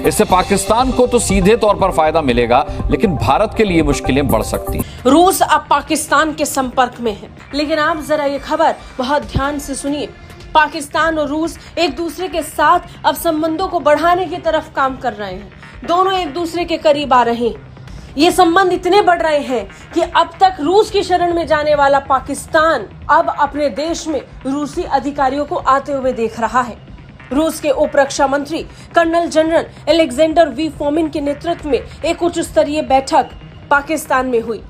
इससे पाकिस्तान को तो सीधे तौर पर फायदा मिलेगा, लेकिन भारत के लिए मुश्किलें बढ़ सकती हैं। रूस अब पाकिस्तान के संपर्क में है, लेकिन आप जरा ये खबर बहुत ध्यान से सुनिए। पाकिस्तान और रूस एक दूसरे के साथ अब संबंधों को बढ़ाने की तरफ काम कर रहे हैं। दोनों एक दूसरे के करीब आ रहे हैं। ये संबंध इतने बढ़ रहे हैं कि अब तक रूस की शरण में जाने वाला पाकिस्तान अब अपने देश में रूसी अधिकारियों को आते हुए देख रहा है। रूस के उप रक्षा मंत्री colonel general Alexander V Fomin के नेतृत्व में एक उच्च स्तरीय बैठक पाकिस्तान में हुई।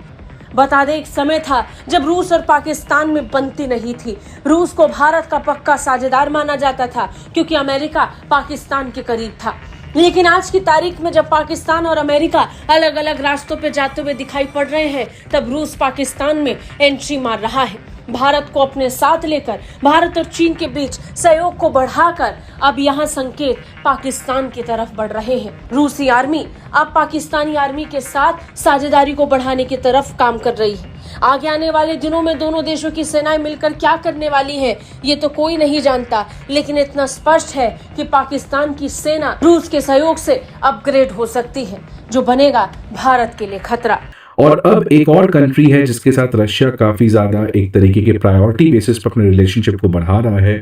बता दें, एक समय था जब रूस और पाकिस्तान में बनती नहीं थी। रूस को भारत का पक्का साझेदार माना जाता था क्योंकि अमेरिका पाकिस्तान के करीब था। लेकिन आज की तारीख में जब पाकिस्तान और अमेरिका अलग अलग रास्तों पे जाते हुए दिखाई पड़ रहे हैं, तब रूस पाकिस्तान में एंट्री मार रहा है। भारत को अपने साथ लेकर भारत और चीन के बीच सहयोग को बढ़ाकर अब यहाँ संकेत पाकिस्तान की तरफ बढ़ रहे हैं। रूसी आर्मी अब पाकिस्तानी आर्मी के साथ साझेदारी को बढ़ाने की तरफ काम कर रही है। आगे आने वाले दिनों में दोनों देशों की सेनाएं मिलकर क्या करने वाली हैं, ये तो कोई नहीं जानता, लेकिन इतना स्पष्ट है कि पाकिस्तान की सेना रूस के सहयोग से अपग्रेड हो सकती है, जो बनेगा भारत के लिए खतरा। और अब एक और कंट्री है जिसके साथ रशिया काफी ज्यादा एक तरीके के प्रायोरिटी बेसिस पर अपने रिलेशनशिप को बढ़ा रहा है,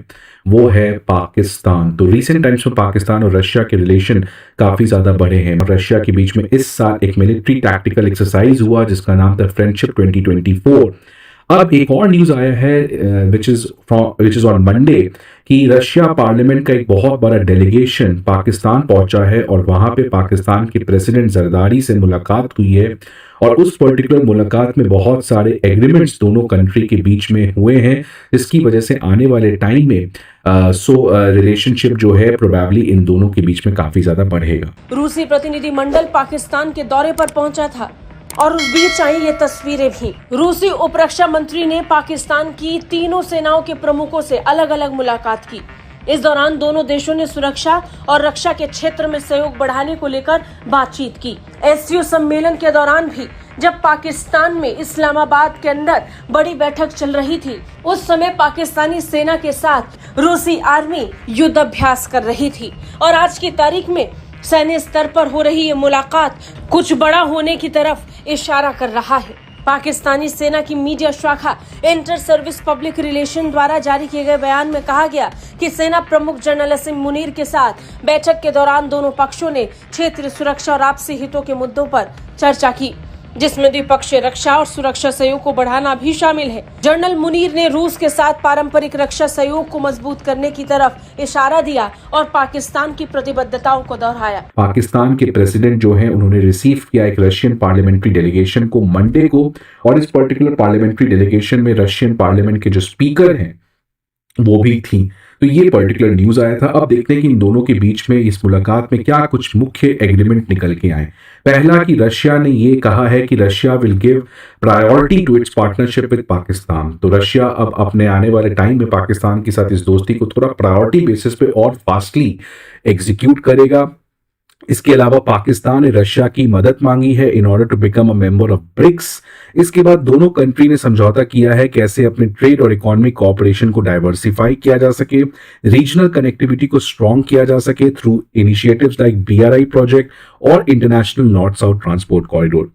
वो है पाकिस्तान। तो रिसेंट टाइम्स में पाकिस्तान और रशिया के रिलेशन काफी ज्यादा बढ़े हैं। रशिया के बीच में इस साल एक मिलिट्री टैक्टिकल एक्सरसाइज हुआ जिसका नाम था फ्रेंडशिप 2024। अब एक और न्यूज आया है विच इज ऑन मंडे कि रशिया पार्लियामेंट का एक बहुत बड़ा डेलीगेशन पाकिस्तान पहुंचा है और वहां पे पाकिस्तान के प्रेसिडेंट जरदारी से मुलाकात हुई है। और उस पर्टिकुलर मुलाकात में बहुत सारे एग्रीमेंट्स दोनों कंट्री के बीच में हुए हैं, जिसकी वजह से आने वाले टाइम में रिलेशनशिप जो है प्रोबेबली इन दोनों के बीच में काफी ज्यादा बढ़ेगा। रूसी प्रतिनिधि मंडल पाकिस्तान के दौरे पर पहुंचा था और उस बीच आई ये तस्वीरें भी। रूसी उप रक्षा मंत्री ने पाकिस्तान की तीनों सेनाओं के प्रमुखों से अलग अलग मुलाकात की। इस दौरान दोनों देशों ने सुरक्षा और रक्षा के क्षेत्र में सहयोग बढ़ाने को लेकर बातचीत की। एससीओ सम्मेलन के दौरान भी जब पाकिस्तान में इस्लामाबाद के अंदर बड़ी बैठक चल रही थी, उस समय पाकिस्तानी सेना के साथ रूसी आर्मी युद्ध अभ्यास कर रही थी। और आज की तारीख में सैन्य स्तर पर हो रही ये मुलाकात कुछ बड़ा होने की तरफ इशारा कर रहा है। पाकिस्तानी सेना की मीडिया शाखा इंटर सर्विस पब्लिक रिलेशन द्वारा जारी किए गए बयान में कहा गया कि सेना प्रमुख जनरल असीम मुनीर के साथ बैठक के दौरान दोनों पक्षों ने क्षेत्रीय सुरक्षा और आपसी हितों के मुद्दों पर चर्चा की, जिसमें द्विपक्षीय रक्षा और सुरक्षा सहयोग को बढ़ाना भी शामिल है। जनरल मुनीर ने रूस के साथ पारंपरिक रक्षा सहयोग को मजबूत करने की तरफ इशारा दिया और पाकिस्तान की प्रतिबद्धताओं को दोहराया। पाकिस्तान के प्रेसिडेंट जो हैं उन्होंने रिसीव किया एक रशियन पार्लियामेंट्री डेलीगेशन को मंडे को, और इस पर्टिकुलर पार्लियामेंट्री डेलीगेशन में रशियन पार्लियामेंट के जो स्पीकर हैं वो भी थी। तो ये पर्टिकुलर न्यूज आया था। अब देखते हैं कि इन दोनों के बीच में इस मुलाकात में क्या कुछ मुख्य एग्रीमेंट निकल के आए। पहला कि रशिया ने ये कहा है कि Russia will give priority to its partnership with Pakistan. तो रशिया अब अपने आने वाले टाइम में पाकिस्तान के साथ इस दोस्ती को थोड़ा प्रायोरिटी बेसिस पे और फास्टली एग्जीक्यूट करेगा। इसके अलावा पाकिस्तान ने रशिया की मदद मांगी है in order to become a member of BRICS. इसके बाद दोनों कंट्री ने समझौता किया है कैसे अपने ट्रेड और इकोनॉमिक कोऑपरेशन को डाइवर्सिफाई किया जा सके, रीजनल कनेक्टिविटी को स्ट्रॉन्ग किया जा सके through initiatives like BRI project और international north south transport corridor.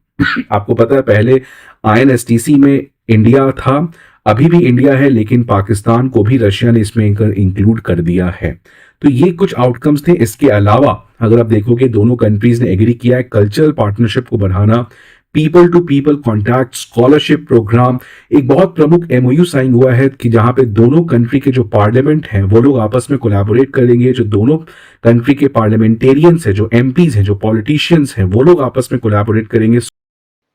आपको पता है पहले INSTC में इंडिया था, अभी भी इंडिया है, लेकिन पाकिस्तान को भी रशिया ने इसमें इंक्लूड कर दिया है। तो ये कुछ आउटकम्स थे। इसके अलावा अगर आप देखोगे दोनों कंट्रीज ने एग्री किया है कल्चरल पार्टनरशिप को बढ़ाना, people to people contact, scholarship programme. एक बहुत प्रमुख MOU साइन हुआ है कि जहां पे दोनों कंट्री के जो पार्लियामेंट हैं वो लोग आपस में कोलैबोरेट करेंगे। जो दोनों कंट्री के पार्लियामेंटेरियंस हैं, जो MPs हैं, जो पॉलिटिशियंस हैं, वो लोग आपस में कोलैबोरेट करेंगे।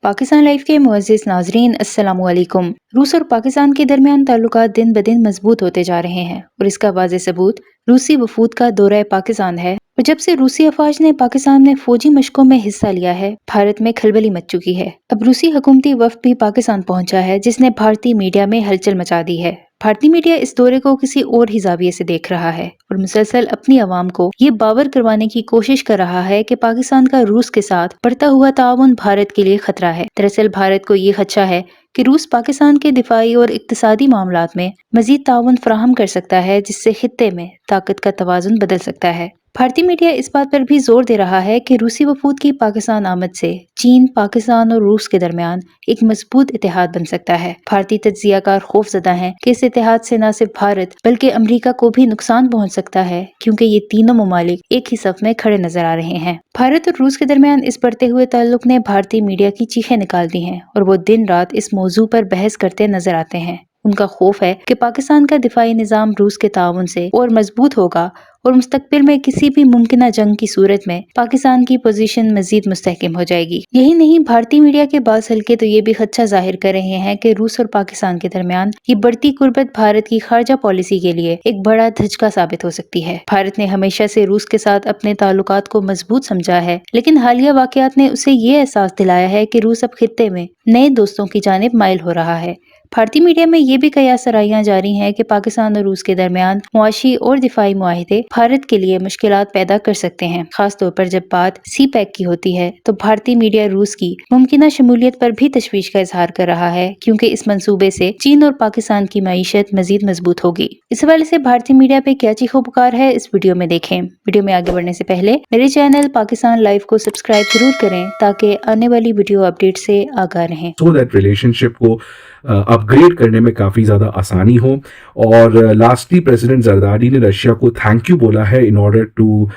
पाकिस्तान लाइव के मुअज़्ज़िज़ नाज़रीन, अस्सलामु अलैकुम। रूस और पाकिस्तान के दरमियान ताल्लुकात दिन ब दिन मजबूत होते जा रहे हैं और इसका वाज़ेह सबूत रूसी वफूद का दौरा पाकिस्तान है। और जब से रूसी अफवाज ने पाकिस्तान में फौजी मशकों में हिस्सा लिया है, भारत में खलबली मच चुकी है। अब रूसी हुकूमती वफ्द भी पाकिस्तान पहुंचा है, जिसने भारतीय मीडिया में हलचल मचा दी है। भारतीय मीडिया इस दौरे को किसी और ही जाविये से देख रहा है और मुसलसल अपनी आवाम को ये बावर करवाने की कोशिश कर रहा है कि पाकिस्तान का रूस के साथ बढ़ता हुआ ताउन भारत के लिए खतरा है। दरअसल भारत को ये खदशा है कि रूस पाकिस्तान के दिफाई और इक्तिसादी मामलात में मजीद ताउन फराहम कर सकता है, जिससे खित्ते में ताकत का तवाजुन बदल सकता है। भारतीय मीडिया इस बात पर भी जोर दे रहा है कि रूसी वफूद की पाकिस्तान आमद से चीन, पाकिस्तान और रूस के दरमियान एक मजबूत इत्तेहाद बन सकता है। भारतीय तज्जियाकार खौफजदा हैं कि इस इत्तेहाद से न सिर्फ भारत बल्कि अमेरिका को भी नुकसान पहुंच सकता है, क्योंकि ये तीनों ममालिक एक ही सफ में खड़े नजर आ रहे हैं। भारत और रूस के दरमियान इस बढ़ते हुए ताल्लुक ने भारतीय मीडिया की चीखें निकाल दी हैं और वो दिन रात इस मौजू पर बहस करते नजर आते हैं। उनका खौफ है कि पाकिस्तान का दिफाई निजाम रूस के ताउन से और मजबूत होगा और मुस्तकबिल में किसी भी मुमकिन जंग की सूरत में पाकिस्तान की पोजीशन मजीद मुस्तहकम हो जाएगी। यही नहीं, भारतीय मीडिया के बाज़ हल्के तो ये भी खदशा जाहिर कर रहे हैं कि रूस और पाकिस्तान के दरमियान ये बढ़ती कुर्बत भारत की खारजा पॉलिसी के लिए एक बड़ा धचका साबित हो सकती है। भारत ने हमेशा से रूस के साथ अपने ताल्लुकात को मजबूत समझा है, लेकिन हालिया वाकयात ने उसे ये एहसास दिलाया है कि रूस अब खित्ते में नए दोस्तों की जानिब माइल हो रहा है। भारतीय मीडिया में ये भी कयासराइयां जारी हैं कि पाकिस्तान और रूस के दरमियान मुआशी और दिफाई मुआहिदे भारत के लिए मुश्किलात पैदा कर सकते हैं। खास तौर पर जब बात CPEC की होती है तो भारतीय मीडिया रूस की मुमकिन शमूलियत पर भी तशवीश का इजहार कर रहा है, क्योंकि इस मंसूबे से चीन और पाकिस्तान की मईशत मजीद मजबूत होगी। इस हवाले से भारतीय मीडिया पे क्या चीखो पुकार है, इस वीडियो में देखें। वीडियो में आगे बढ़ने से पहले मेरे चैनल पाकिस्तान लाइव को सब्सक्राइब जरूर करें ताकि आने वाली वीडियो अपडेट से आगाह रहें। सो दैट रिलेशनशिप को अपग्रेड करने में काफ़ी ज़्यादा आसानी हो। और लास्टली प्रेसिडेंट जरदारी ने रशिया को थैंक यू बोला है in order to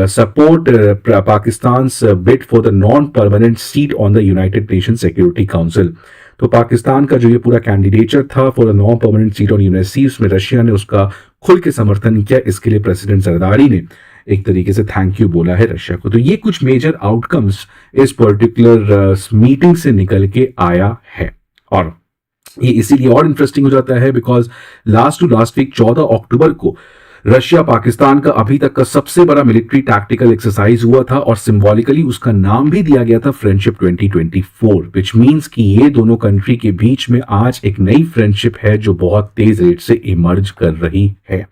support Pakistan bid for the non permanent seat on the United Nation security council. तो पाकिस्तान का जो ये पूरा कैंडिडेचर था for the non permanent seat on UNSC, उसमें रशिया ने उसका खुल के समर्थन किया। इसके लिए प्रेसिडेंट जरदारी ने एक तरीके से थैंक यू बोला है रशिया को। तो ये कुछ मेजर आउटकम्स इस पर्टिकुलर मीटिंग से निकल के आया है। और ये इसीलिए और इंटरेस्टिंग हो जाता है बिकॉज लास्ट वीक 14 अक्टूबर को रशिया पाकिस्तान का अभी तक का सबसे बड़ा मिलिट्री टैक्टिकल एक्सरसाइज हुआ था और सिंबॉलिकली उसका नाम भी दिया गया था फ्रेंडशिप 2024, विच मींस कि ये दोनों कंट्री के बीच में आज एक नई फ्रेंडशिप है जो बहुत तेज रेट से इमर्ज कर रही है।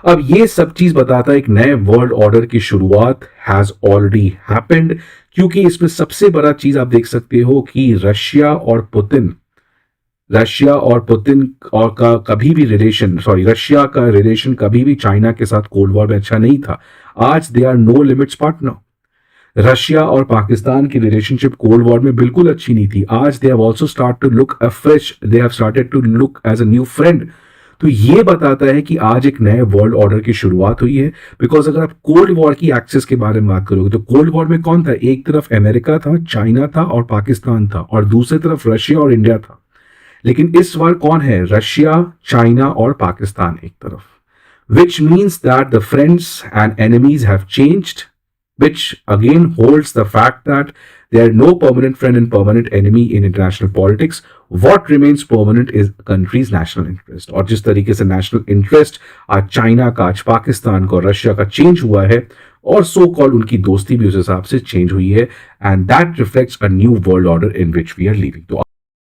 अब ये सब चीज बताता है एक नए वर्ल्ड ऑर्डर की शुरुआत हैज ऑलरेडी हैपेंड, क्योंकि इसमें सबसे बड़ा चीज आप देख सकते हो कि रशिया और पुतिन और का कभी भी रशिया का रिलेशन कभी भी चाइना के साथ कोल्ड वॉर में अच्छा नहीं था। आज they are no limits partner. Russia और पाकिस्तान की रिलेशनशिप कोल्ड वॉर में बिल्कुल अच्छी नहीं थी। आज they have also start to look afresh, they have started to look as a new friend. तो ये बताता है कि आज एक नए वर्ल्ड ऑर्डर की शुरुआत हुई है। बिकॉज अगर आप कोल्ड वॉर की एक्सेस के बारे में बात करोगे तो कोल्ड वॉर में कौन था? एक तरफ अमेरिका था, चाइना था और पाकिस्तान था, और दूसरी तरफ रशिया और इंडिया था। लेकिन इस बार कौन है? रशिया, चाइना और पाकिस्तान एक तरफ, which means that the friends and enemies have changed, which again holds the fact that there are no permanent friend and permanent enemy in international politics. What remains permanent is a country's national interest. और जिस तरीके से national interest आज China का, आज पाकिस्तान का और Russia का चेंज हुआ है और सो कॉल्ड उनकी दोस्ती भी उस हिसाब से चेंज हुई है, and that reflects a new world order in which we are living. तो